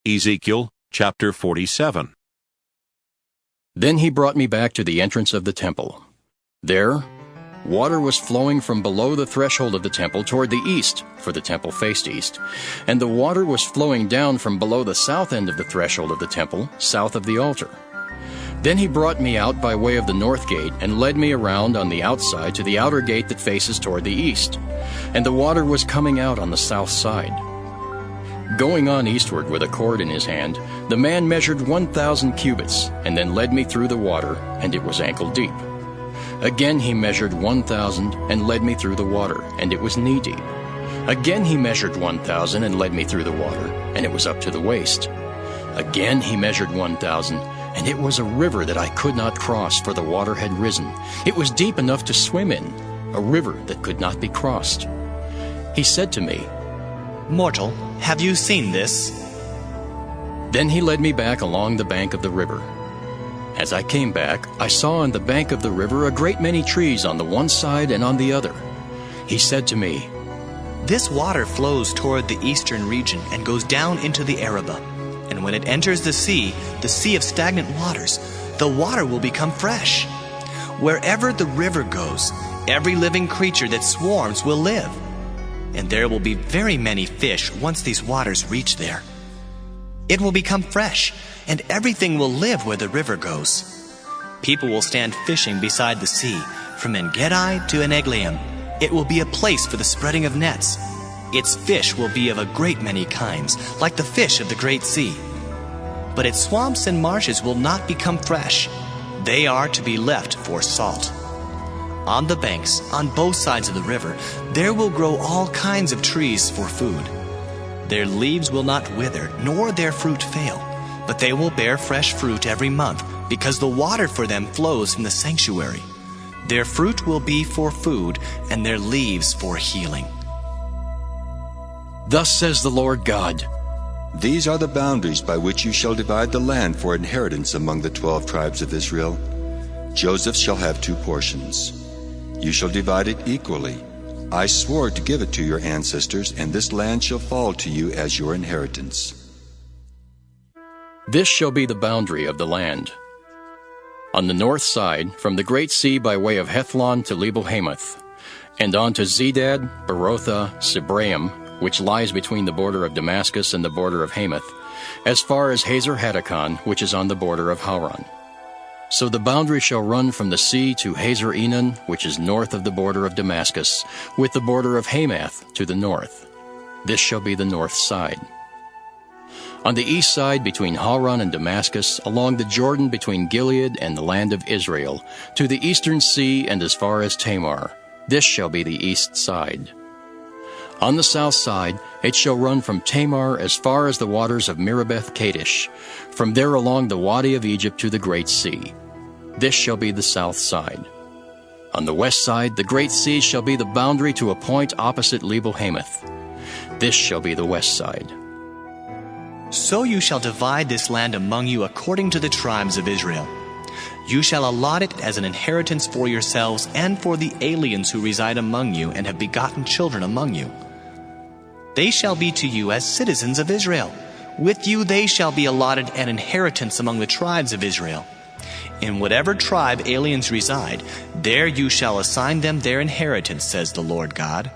Ezekiel chapter 47. Then he brought me back to the entrance of the temple. There, water was flowing from below the threshold of the temple toward the east, for the temple faced east, and the water was flowing down from below the south end of the threshold of the temple, south of the altar. Then he brought me out by way of the north gate and led me around on the outside to the outer gate that faces toward the east, and the water was coming out on the south side. Going on eastward with a cord in his hand, the man measured 1,000 cubits, and then led me through the water, and it was ankle deep. Again he measured 1,000, and led me through the water, and it was knee deep. Again he measured 1,000, and led me through the water, and it was up to the waist. Again he measured 1,000, and it was a river that I could not cross, for the water had risen. It was deep enough to swim in, a river that could not be crossed. He said to me, "Mortal, have you seen this?" Then he led me back along the bank of the river. As I came back, I saw on the bank of the river a great many trees on the one side and on the other. He said to me, "This water flows toward the eastern region and goes down into the Arabah. And when it enters the sea of stagnant waters, the water will become fresh. Wherever the river goes, every living creature that swarms will live. And there will be very many fish once these waters reach there. It will become fresh, and everything will live where the river goes. People will stand fishing beside the sea, from En-gedi to En-eglaim. It will be a place for the spreading of nets. Its fish will be of a great many kinds, like the fish of the great sea. But its swamps and marshes will not become fresh. They are to be left for salt. On the banks, on both sides of the river, there will grow all kinds of trees for food. Their leaves will not wither, nor their fruit fail, but they will bear fresh fruit every month, because the water for them flows from the sanctuary. Their fruit will be for food, and their leaves for healing." Thus says the Lord God, These are the boundaries by which you shall divide the land for inheritance among the 12 tribes of Israel. Joseph shall have 2 portions. You shall divide it equally. I swore to give it to your ancestors, and this land shall fall to you as your inheritance. This shall be the boundary of the land. On the north side, from the great sea by way of Hethlon to Lebo-hamath, and on to Zedad, Berotha, Sibraim, which lies between the border of Damascus and the border of Hamath, as far as Hazer-Hadakon, which is on the border of Hauran. So the boundary shall run from the sea to Hazer-Enon, which is north of the border of Damascus, with the border of Hamath to the north. This shall be the north side. On the east side, between Hauran and Damascus, along the Jordan between Gilead and the land of Israel, to the eastern sea and as far as Tamar, this shall be the east side. On the south side, it shall run from Tamar as far as the waters of Mirabeth Kadesh, from there along the Wadi of Egypt to the Great Sea. This shall be the south side. On the west side, the Great Sea shall be the boundary to a point opposite Lebo-hamath. This shall be the west side. So you shall divide this land among you according to the tribes of Israel. You shall allot it as an inheritance for yourselves and for the aliens who reside among you and have begotten children among you. They shall be to you as citizens of Israel. With you they shall be allotted an inheritance among the tribes of Israel. In whatever tribe aliens reside, there you shall assign them their inheritance, says the Lord God.